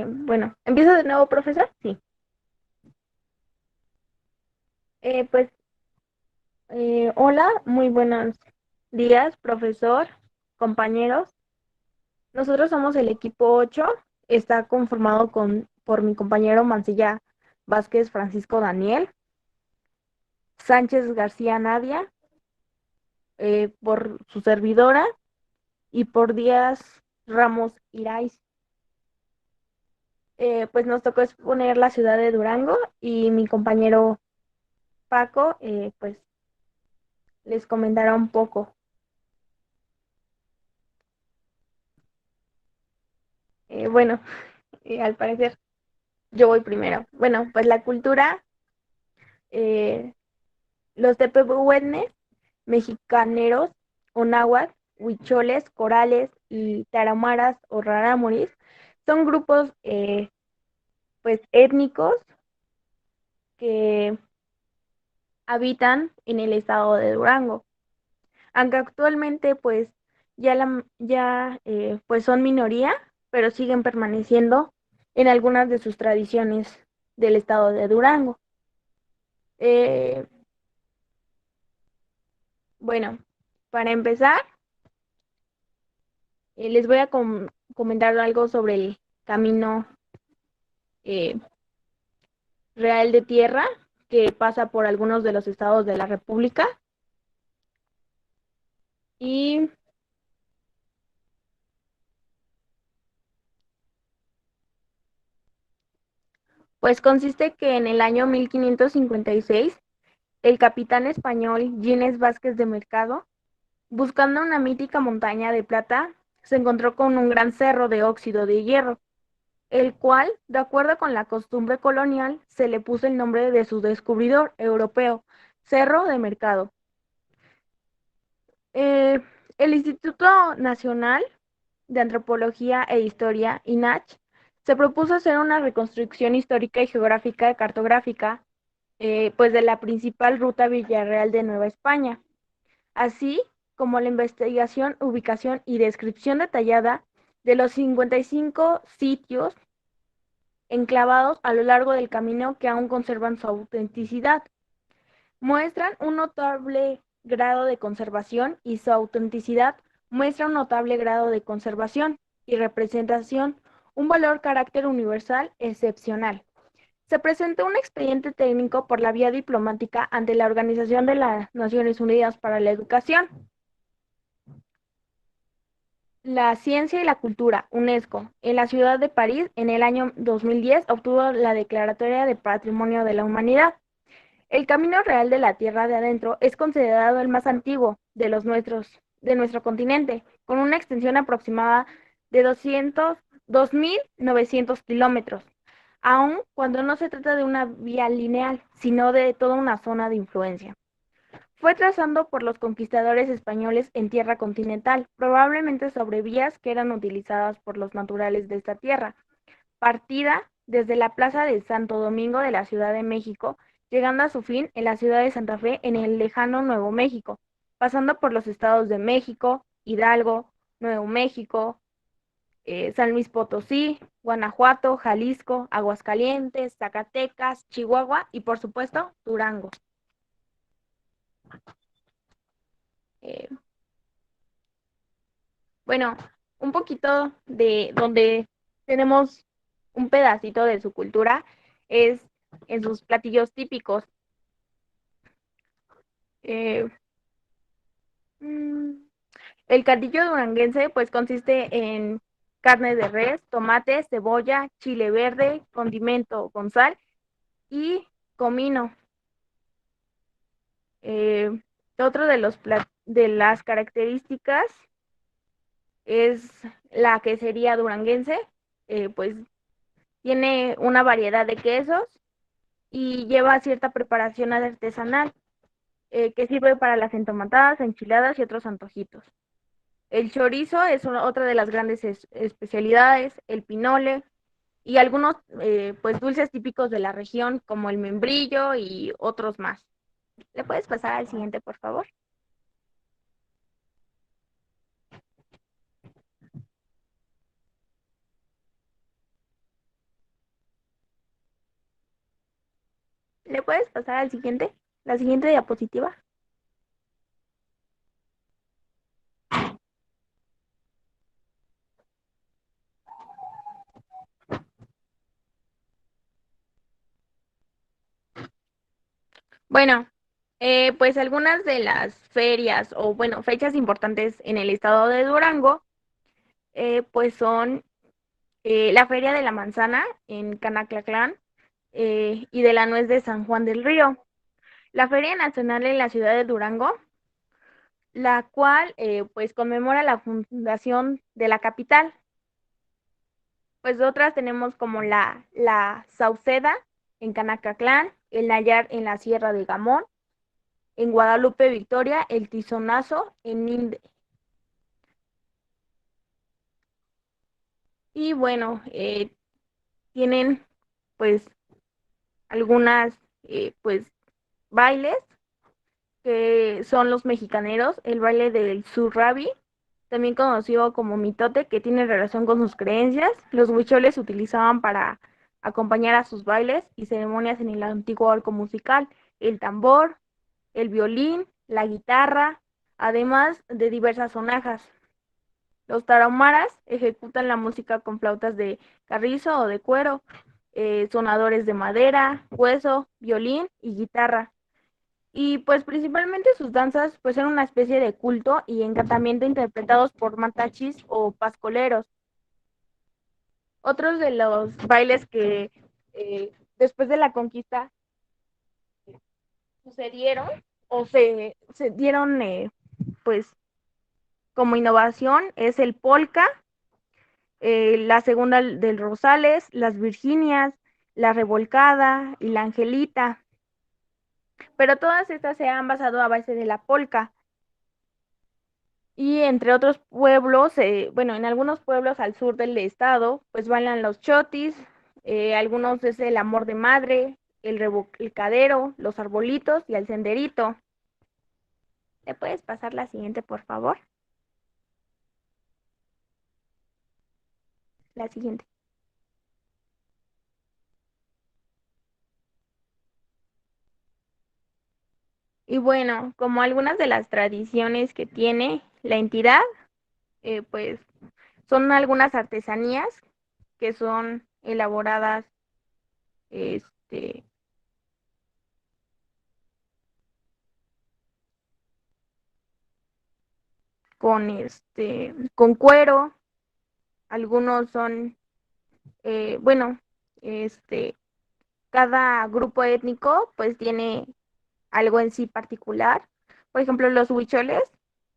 Bueno, ¿empiezo de nuevo, profesor? Sí. Pues, hola, muy buenos días, profesor, compañeros. Nosotros somos el equipo 8. Está conformado por mi compañero Mancilla Vázquez Francisco Daniel, Sánchez García Nadia, por su servidora, y por Díaz Ramos Irais. Pues nos tocó exponer la ciudad de Durango y mi compañero Paco, pues les comentará un poco. Bueno, al parecer yo voy primero. Bueno, pues la cultura, eh, los tepehuetnes, mexicaneros, onáhuatl, huicholes, corales y tarahumaras o rarámuris son grupos pues étnicos que habitan en el estado de Durango. Aunque actualmente pues pues son minoría, pero siguen permaneciendo en algunas de sus tradiciones del estado de Durango. Eh, bueno, para empezar, les voy a comentar algo sobre el camino eh, real de tierra que pasa por algunos de los estados de la República. Y pues consiste que en el año 1556 el capitán español Ginés Vázquez de Mercado, buscando una mítica montaña de plata, se encontró con un gran cerro de óxido de hierro, el cual, de acuerdo con la costumbre colonial, se le puso el nombre de su descubridor europeo, Cerro de Mercado. Eh, el Instituto Nacional de Antropología e Historia, INACH, se propuso hacer una reconstrucción histórica y geográfica cartográfica, pues de la principal ruta Villarreal de Nueva España, así como la investigación, ubicación y descripción detallada de los 55 sitios enclavados a lo largo del camino que aún conservan su autenticidad. Muestran un notable grado de conservación y su autenticidad muestra un notable grado de conservación y representación, un valor carácter universal excepcional. Se presentó un expediente técnico por la vía diplomática ante la Organización de las Naciones Unidas para la Educación, la Ciencia y la Cultura, UNESCO, en la ciudad de París en el año 2010 obtuvo la Declaratoria de Patrimonio de la Humanidad. El Camino Real de la Tierra de Adentro es considerado el más antiguo de nuestro continente, con una extensión aproximada de 2.900 kilómetros, aun cuando no se trata de una vía lineal, sino de toda una zona de influencia. Fue trazado por los conquistadores españoles en tierra continental, probablemente sobre vías que eran utilizadas por los naturales de esta tierra, partida desde la Plaza de Santo Domingo de la Ciudad de México, llegando a su fin en la ciudad de Santa Fe en el lejano Nuevo México, pasando por los estados de México, Hidalgo, Nuevo México, San Luis Potosí, Guanajuato, Jalisco, Aguascalientes, Zacatecas, Chihuahua y por supuesto Durango. Eh, bueno, un poquito de donde tenemos un pedacito de su cultura es en sus platillos típicos. Eh, mm, el caldillo duranguense pues consiste en carne de res, tomate, cebolla, chile verde, condimento con sal y comino. Eh, Otro de de las características es la quesería duranguense, pues tiene una variedad de quesos y lleva cierta preparación artesanal que sirve para las entomatadas, enchiladas y otros antojitos. El chorizo es otra de las grandes especialidades, el pinole y algunos pues dulces típicos de la región como el membrillo y otros más. ¿Le puedes pasar al siguiente, por favor? puedes pasar la siguiente diapositiva? Bueno, pues algunas de las ferias o bueno, fechas importantes en el estado de Durango, pues son la Feria de la Manzana en Canaclaclán y de la Nuez de San Juan del Río, la Feria Nacional en la ciudad de Durango, la cual pues conmemora la fundación de la capital. Pues otras tenemos como la Sauceda en Canacaclán, el Nayar en la Sierra de Gamón, en Guadalupe Victoria, el Tizonazo en Ninde. Y bueno, tienen pues algunas pues bailes que son los mexicaneros, el baile del surrabi, también conocido como mitote, que tiene relación con sus creencias. Los huicholes se utilizaban para acompañar a sus bailes y ceremonias en el antiguo arco musical, el tambor, el violín, la guitarra, además de diversas sonajas. Los tarahumaras ejecutan la música con flautas de carrizo o de cuero, sonadores de madera, hueso, violín y guitarra. Y pues principalmente sus danzas pues eran una especie de culto y encantamiento interpretados por matachis o pascoleros. Otros de los bailes que después de la conquista sucedieron o se dieron pues como innovación es el polka, la segunda del Rosales, las Virginias, la Revolcada y la Angelita. Pero todas estas se han basado a base de la polka. Y entre otros pueblos, bueno, en algunos pueblos al sur del estado, pues bailan los chotis, algunos es el amor de madre, el revolcadero, los arbolitos y el senderito. ¿Le puedes pasar la siguiente, por favor? La siguiente. Y bueno, como algunas de las tradiciones que tiene la entidad, pues son algunas artesanías que son elaboradas este, con cuero, algunos son, bueno, este, cada grupo étnico pues tiene algo en sí particular. Por ejemplo, los huicholes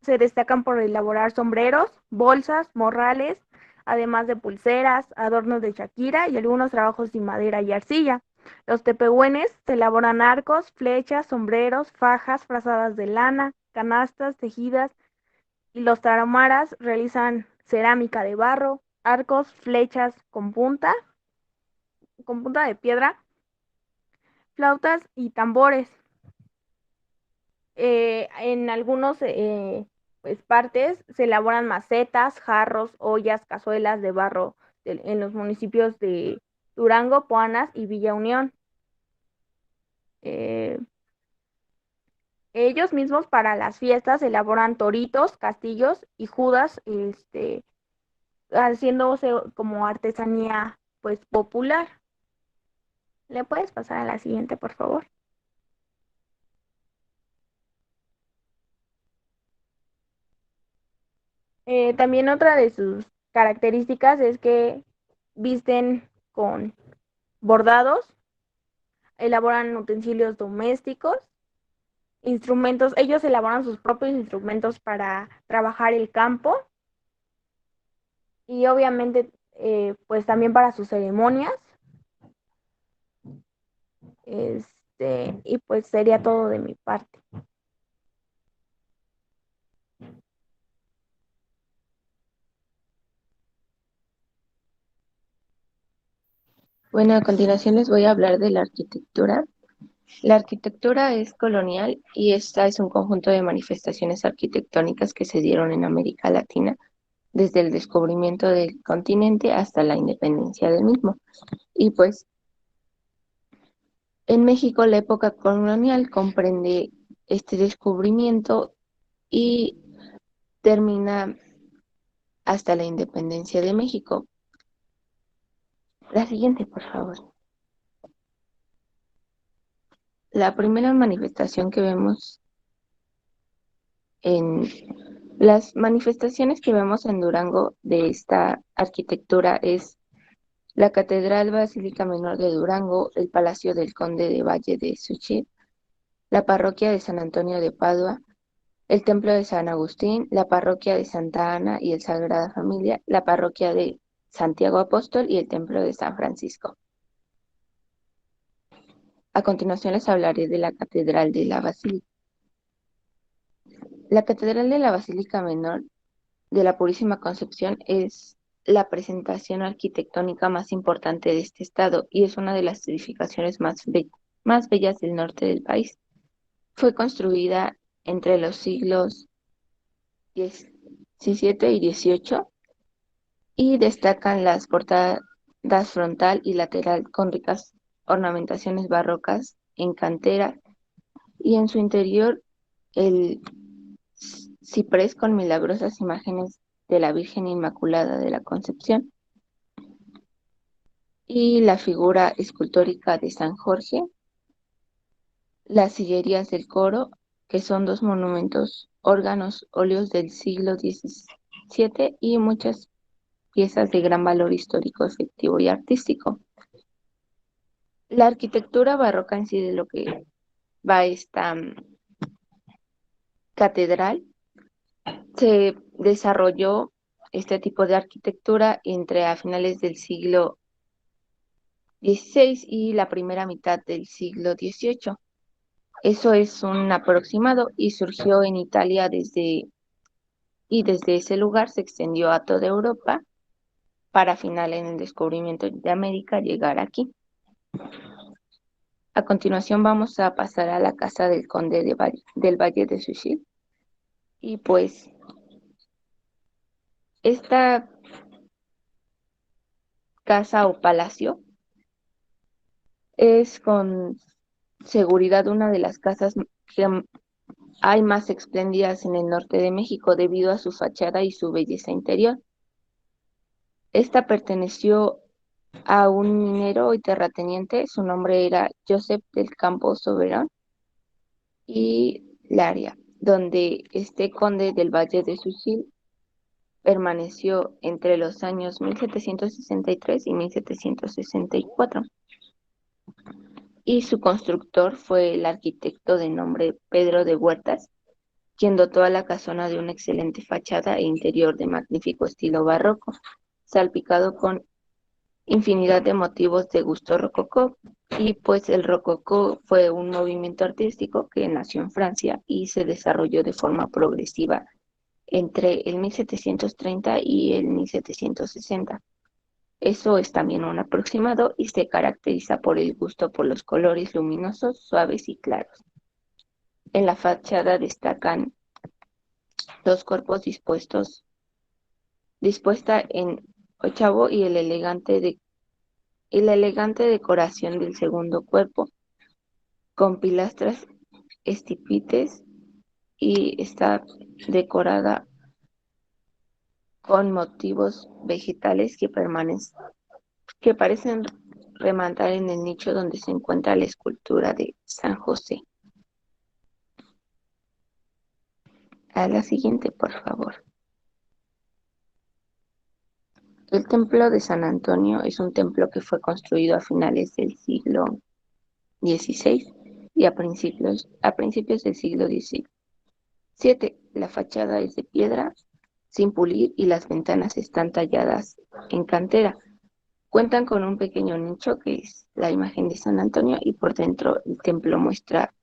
se destacan por elaborar sombreros, bolsas, morrales, además de pulseras, adornos de Shakira y algunos trabajos de madera y arcilla. Los tepehuenes se elaboran arcos, flechas, sombreros, fajas, frazadas de lana, canastas, tejidas, y los tarahumaras realizan cerámica de barro, arcos, flechas con punta de piedra, flautas y tambores. En algunos pues, partes se elaboran macetas, jarros, ollas, cazuelas de barro en los municipios de Durango, Poanas y Villa Unión. Eh, Ellos mismos para las fiestas elaboran toritos, castillos y judas, haciéndose como artesanía pues popular. ¿Le puedes pasar a la siguiente, por favor? También otra de sus características es que visten con bordados, elaboran utensilios domésticos, instrumentos, ellos elaboran sus propios instrumentos para trabajar el campo y obviamente pues también para sus ceremonias. Y pues sería todo de mi parte. Bueno, a continuación les voy a hablar de la arquitectura. La arquitectura es colonial y esta es un conjunto de manifestaciones arquitectónicas que se dieron en América Latina desde el descubrimiento del continente hasta la independencia del mismo. Y pues En México, la época colonial comprende este descubrimiento y termina hasta la independencia de México. La siguiente, por favor. La primera manifestación que vemos en las manifestaciones que vemos en Durango de esta arquitectura es la Catedral Basílica Menor de Durango, el Palacio del Conde de Valle de Suchit, la Parroquia de San Antonio de Padua, el Templo de San Agustín, la Parroquia de Santa Ana y el Sagrada Familia, la Parroquia de Santiago Apóstol y el Templo de San Francisco. A continuación les hablaré de la Catedral de la Basílica. La Catedral de la Basílica Menor de la Purísima Concepción es la presentación arquitectónica más importante de este estado y es una de las edificaciones más bellas del norte del país. Fue construida entre los siglos XVII y XVIII y destacan las portadas frontal y lateral con ricas ornamentaciones barrocas en cantera y en su interior el ciprés con milagrosas imágenes de la Virgen Inmaculada de la Concepción y la figura escultórica de San Jorge, las sillerías del coro, que son dos monumentos, órganos, óleos del siglo XVII y muchas piezas de gran valor histórico, efectivo y artístico. La arquitectura barroca en sí de lo que va esta catedral, se desarrolló este tipo de arquitectura entre a finales del siglo XVI y la primera mitad del siglo XVIII. Eso es un aproximado y surgió en Italia y desde ese lugar se extendió a toda Europa para final en el descubrimiento de América llegar aquí. A continuación vamos a pasar a la casa del conde del Valle de Suchil. Y pues esta casa o palacio es con seguridad una de las casas que hay más espléndidas en el norte de México debido a su fachada y su belleza interior. Esta perteneció a un minero y terrateniente, su nombre era Joseph del Campo Soberón y Laria, donde este conde del Valle de Suchil permaneció entre los años 1763 y 1764. Y su constructor fue el arquitecto de nombre Pedro de Huertas, quien dotó a la casona de una excelente fachada e interior de magnífico estilo barroco, salpicado con infinidad de motivos de gusto rococó. Y pues el rococó fue un movimiento artístico que nació en Francia y se desarrolló de forma progresiva entre el 1730 y el 1760. Eso es también un aproximado y se caracteriza por el gusto por los colores luminosos, suaves y claros. En la fachada destacan dos cuerpos dispuesta en ochavo y la elegante decoración del segundo cuerpo, con pilastras estipites y está decorada con motivos vegetales que parecen rematar en el nicho donde se encuentra la escultura de San José. A la siguiente, por favor. El templo de San Antonio es un templo que fue construido a finales del siglo XVI y a principios del siglo XVII. La fachada es de piedra sin pulir y las ventanas están talladas en cantera. Cuentan con un pequeño nicho que es la imagen de San Antonio y por dentro el templo muestra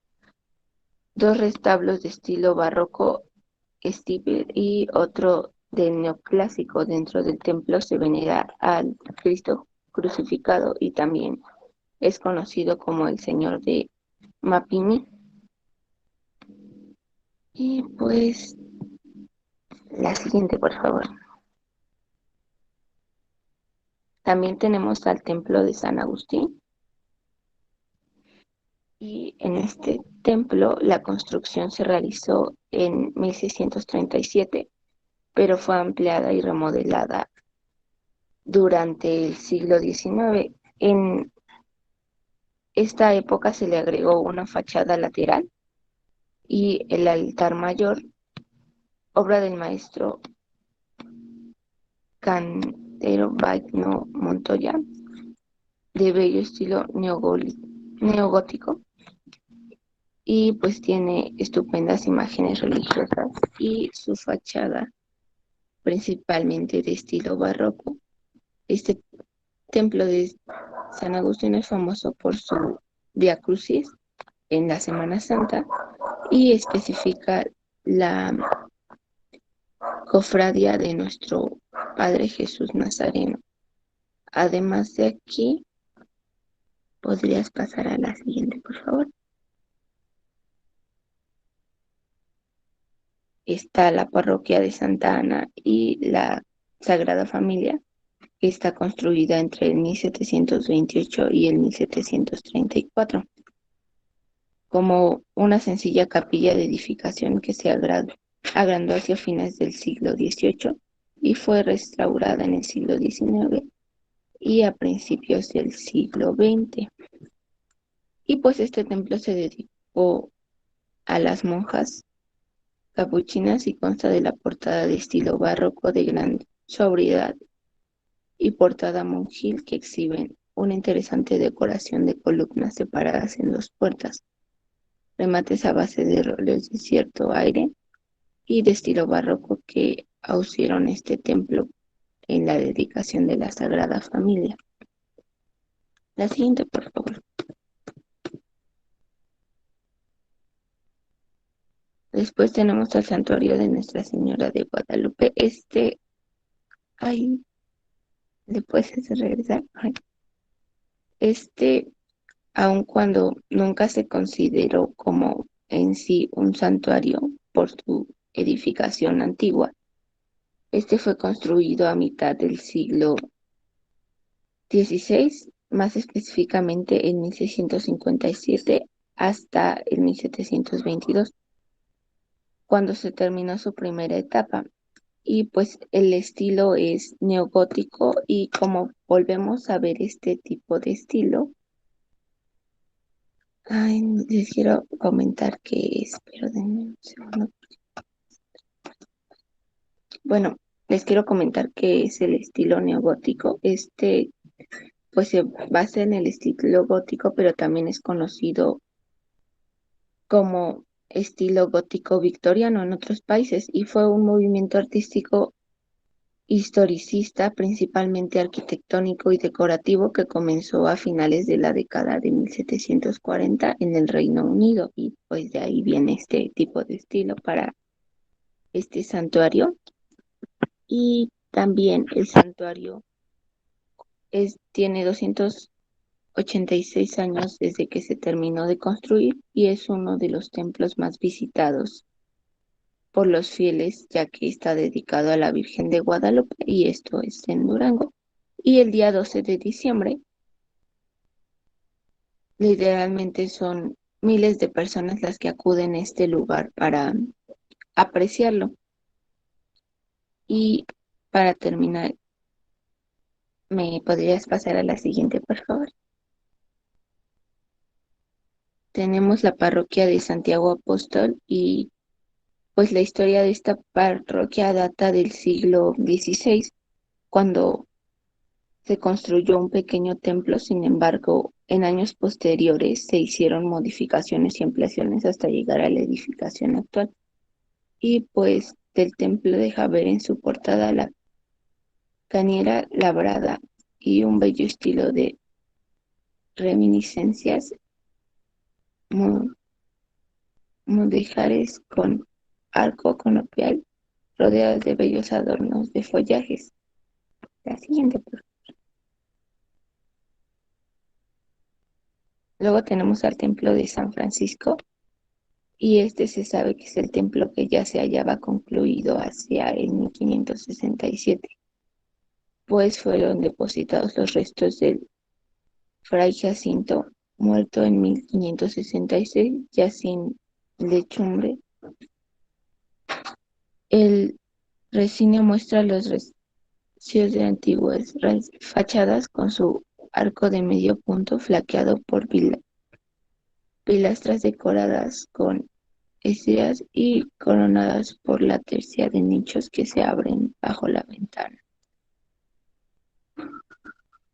dos retablos de estilo barroco estípil y otro de neoclásico. Dentro del templo se venera al Cristo crucificado y también es conocido como el Señor de Mapimí. Y pues la siguiente, por favor. También tenemos al templo de San Agustín. Y en este templo la construcción se realizó en 1637, pero fue ampliada y remodelada durante el siglo XIX. En esta época se le agregó una fachada lateral y el altar mayor, obra del maestro Cantero Bagno Montoya, de bello estilo neogótico, y pues tiene estupendas imágenes religiosas y su fachada principalmente de estilo barroco. Este templo de San Agustín es famoso por su Vía Crucis en la Semana Santa y especifica la cofradía de nuestro Padre Jesús Nazareno. Además de aquí, ¿podrías pasar a la siguiente, por favor? Está la parroquia de Santa Ana y la Sagrada Familia, que está construida entre el 1728 y el 1734, como una sencilla capilla de edificación que se agrandó hacia fines del siglo XVIII y fue restaurada en el siglo XIX y a principios del siglo XX. Y pues este templo se dedicó a las monjas capuchinas y consta de la portada de estilo barroco de gran sobriedad y portada monjil que exhiben una interesante decoración de columnas separadas en dos puertas, remates a base de roles de cierto aire y de estilo barroco que ausieron este templo en la dedicación de la Sagrada Familia. La siguiente, por favor. Después tenemos el santuario de Nuestra Señora de Guadalupe. Ay, después de regresar. Ay, este, aun cuando nunca se consideró como en sí un santuario por su edificación antigua, este fue construido a mitad del siglo XVI, más específicamente en 1657 hasta el 1722, cuando se terminó su primera etapa. Y pues el estilo es neogótico y como volvemos a ver este tipo de estilo, ay, les quiero comentar qué es, pero denme un segundo. Bueno, les quiero comentar qué es el estilo neogótico. Pues se basa en el estilo gótico, pero también es conocido como estilo gótico victoriano en otros países y fue un movimiento artístico historicista, principalmente arquitectónico y decorativo, que comenzó a finales de la década de 1740 en el Reino Unido, y pues de ahí viene este tipo de estilo para este santuario. Y también el santuario tiene 286 años desde que se terminó de construir y es uno de los templos más visitados por los fieles, ya que está dedicado a la Virgen de Guadalupe y esto es en Durango. Y el día 12 de diciembre, literalmente son miles de personas las que acuden a este lugar para apreciarlo. Y para terminar, ¿me podrías pasar a la siguiente, por favor? Tenemos la parroquia de Santiago Apóstol y pues la historia de esta parroquia data del siglo XVI, cuando se construyó un pequeño templo. Sin embargo, en años posteriores se hicieron modificaciones y ampliaciones hasta llegar a la edificación actual. Y pues del templo deja ver en su portada la cañera labrada y un bello estilo de reminiscencias mudéjares con arco conopial rodeadas de bellos adornos de follajes. La siguiente. Luego tenemos al templo de San Francisco, y este se sabe que es el templo que ya se hallaba concluido hacia el 1567, pues fueron depositados los restos del fray Jacinto muerto en 1566, ya sin techumbre. El recinto muestra los restos de antiguas fachadas con su arco de medio punto flanqueado por pilastras decoradas con estrías y coronadas por la tercia de nichos que se abren bajo la ventana.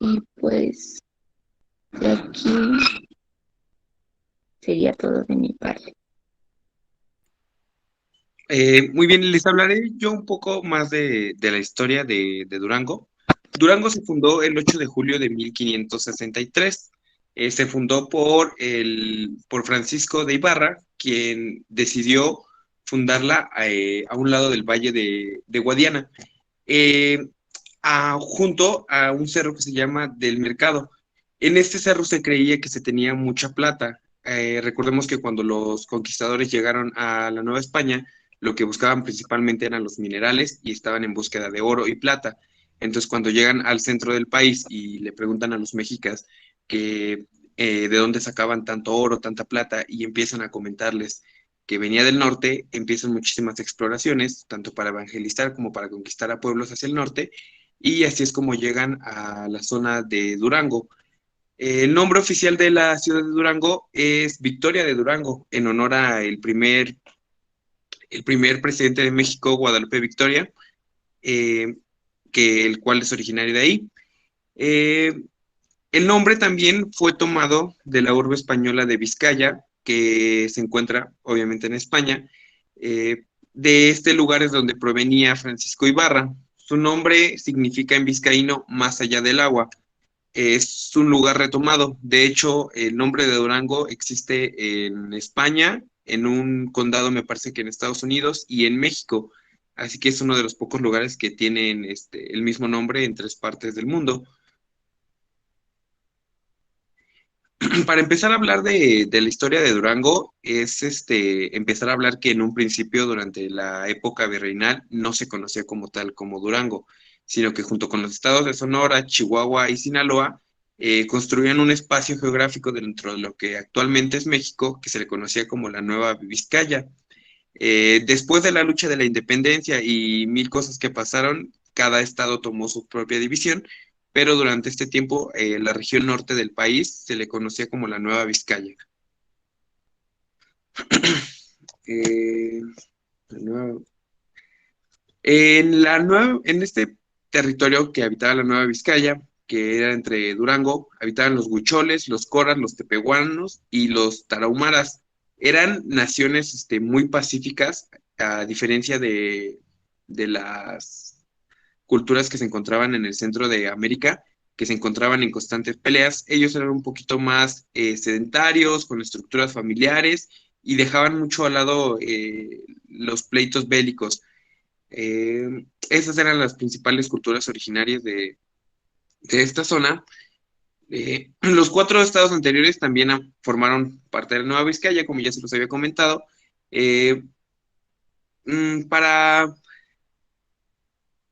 Y pues de aquí sería todo de mi parte. Muy bien, les hablaré yo un poco más de la historia de Durango. Durango se fundó el 8 de julio de 1563. Se fundó por Francisco de Ibarra, quien decidió fundarla a un lado del valle de Guadiana, eh, junto a un cerro que se llama Del Mercado. En este cerro se creía que se tenía mucha plata. Recordemos que cuando los conquistadores llegaron a la Nueva España, lo que buscaban principalmente eran los minerales y estaban en búsqueda de oro y plata. Entonces, cuando llegan al centro del país y le preguntan a los mexicas que de dónde sacaban tanto oro, tanta plata, y empiezan a comentarles que venía del norte, empiezan muchísimas exploraciones, tanto para evangelizar como para conquistar a pueblos hacia el norte, y así es como llegan a la zona de Durango. El nombre oficial de la ciudad de Durango es Victoria de Durango, en honor a el primer presidente de México, Guadalupe Victoria, eh, el cual es originario de ahí. Eh, el nombre también fue tomado de la urbe española de Vizcaya, que se encuentra obviamente en España. De este lugar es donde provenía Francisco Ibarra. Su nombre significa en vizcaíno más allá del agua. Es un lugar retomado. De hecho, el nombre de Durango existe en España, en un condado, me parece que en Estados Unidos y en México. Así que es uno de los pocos lugares que tienen el mismo nombre en tres partes del mundo. Para empezar a hablar de la historia de Durango, es empezar a hablar que en un principio, durante la época virreinal, no se conocía como tal como Durango, sino que junto con los estados de Sonora, Chihuahua y Sinaloa, construían un espacio geográfico dentro de lo que actualmente es México, que se le conocía como la Nueva Vizcaya. Después de la lucha de la independencia y mil cosas que pasaron, cada estado tomó su propia división, pero durante este tiempo la región norte del país se le conocía como la Nueva Vizcaya. Eh, la nueva- en este territorio que habitaba la Nueva Vizcaya, que era entre Durango, habitaban los huicholes, los coras, los tepehuanos y los tarahumaras. Eran naciones muy pacíficas, a diferencia de las culturas que se encontraban en el centro de América, que se encontraban en constantes peleas. Ellos eran un poquito más sedentarios, con estructuras familiares y dejaban mucho al lado los pleitos bélicos. Esas eran las principales culturas originarias de esta zona. Los cuatro estados anteriores también formaron parte de la Nueva Vizcaya, como ya se los había comentado. Eh, mm, para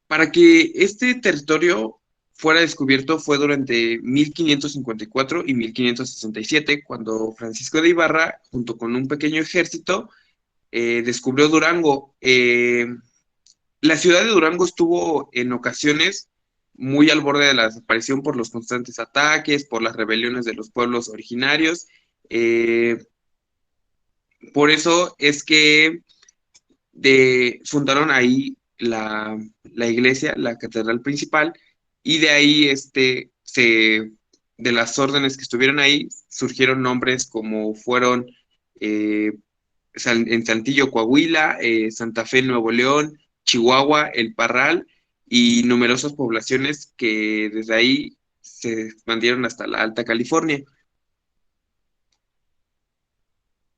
Para que este territorio fuera descubierto fue durante 1554 y 1567, cuando Francisco de Ibarra, junto con un pequeño ejército, descubrió Durango. La ciudad de Durango estuvo en ocasiones muy al borde de la desaparición por los constantes ataques, por las rebeliones de los pueblos originarios. Eh, por eso es que fundaron ahí la iglesia, la catedral principal, y de ahí de las órdenes que estuvieron ahí, surgieron nombres como fueron eh, en Saltillo, Coahuila, Santa Fe, Nuevo León, Chihuahua, El Parral, y numerosas poblaciones que desde ahí se expandieron hasta la Alta California.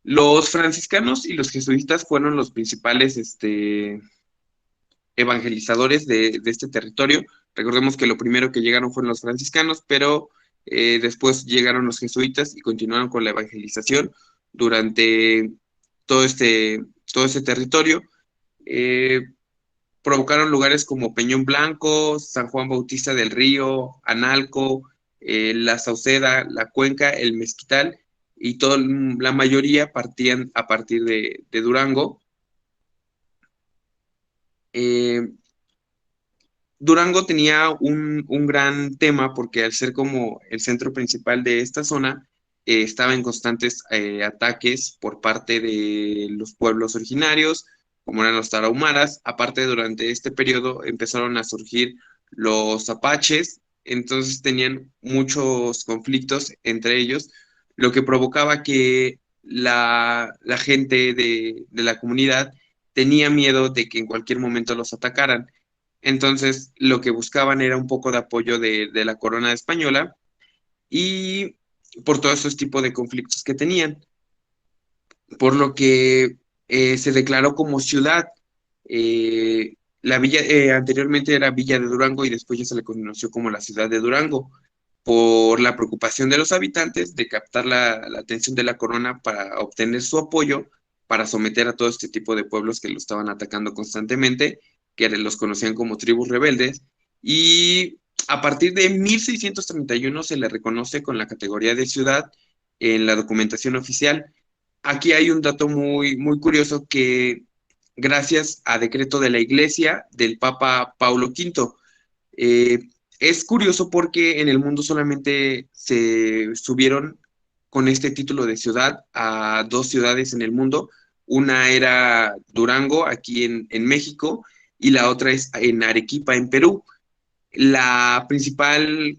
Los franciscanos y los jesuitas fueron los principales evangelizadores de este territorio. Recordemos que lo primero que llegaron fueron los franciscanos, pero después llegaron los jesuitas y continuaron con la evangelización durante todo todo este territorio. Eh, Provocaron lugares como Peñón Blanco, San Juan Bautista del Río, Analco, la Sauceda, la Cuenca, el Mezquital, y la mayoría partían a partir de Durango. Eh, Durango tenía un gran tema porque al ser como el centro principal de esta zona, estaba en constantes ataques por parte de los pueblos originarios, como eran los tarahumaras. Aparte, durante este periodo empezaron a surgir los apaches, entonces tenían muchos conflictos entre ellos, lo que provocaba que la gente de la comunidad tenía miedo de que en cualquier momento los atacaran. Entonces, lo que buscaban era un poco de apoyo de la corona española y por todos esos tipos de conflictos que tenían, por lo que se declaró como ciudad. La villa anteriormente era Villa de Durango y después ya se le conoció como la ciudad de Durango, por la preocupación de los habitantes de captar la atención de la corona para obtener su apoyo para someter a todo este tipo de pueblos que lo estaban atacando constantemente, que los conocían como tribus rebeldes. Y a partir de 1631 se le reconoce con la categoría de ciudad en la documentación oficial. Aquí hay un dato muy curioso que gracias a decreto de la Iglesia del Papa Paulo V, eh, es curioso porque en el mundo solamente se subieron con este título de ciudad a dos ciudades en el mundo. Una era Durango, aquí en México, y la otra es en Arequipa, en Perú. La principal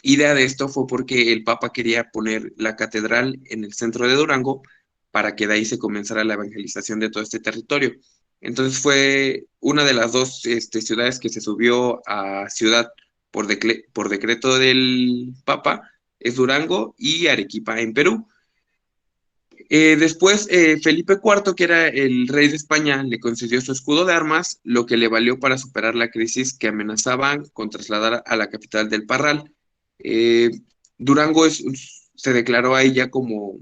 idea de esto fue porque el Papa quería poner la catedral en el centro de Durango para que de ahí se comenzara la evangelización de todo este territorio. Entonces fue una de las dos ciudades que se subió a ciudad por decreto del Papa, es Durango y Arequipa en Perú. Después, Felipe IV, que era el rey de España, le concedió su escudo de armas, lo que le valió para superar la crisis que amenazaban con trasladar a la capital del Parral. Eh, Durango se declaró ahí ya como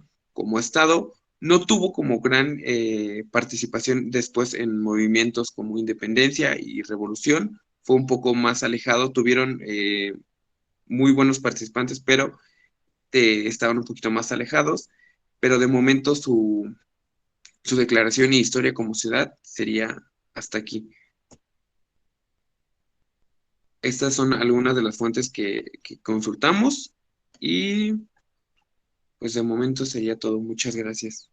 estado, no tuvo como gran participación después en movimientos como independencia y revolución, fue un poco más alejado, tuvieron muy buenos participantes, pero estaban un poquito más alejados, pero de momento su declaración y historia como ciudad sería hasta aquí. Estas son algunas de las fuentes que consultamos y pues de momento sería todo. Muchas gracias.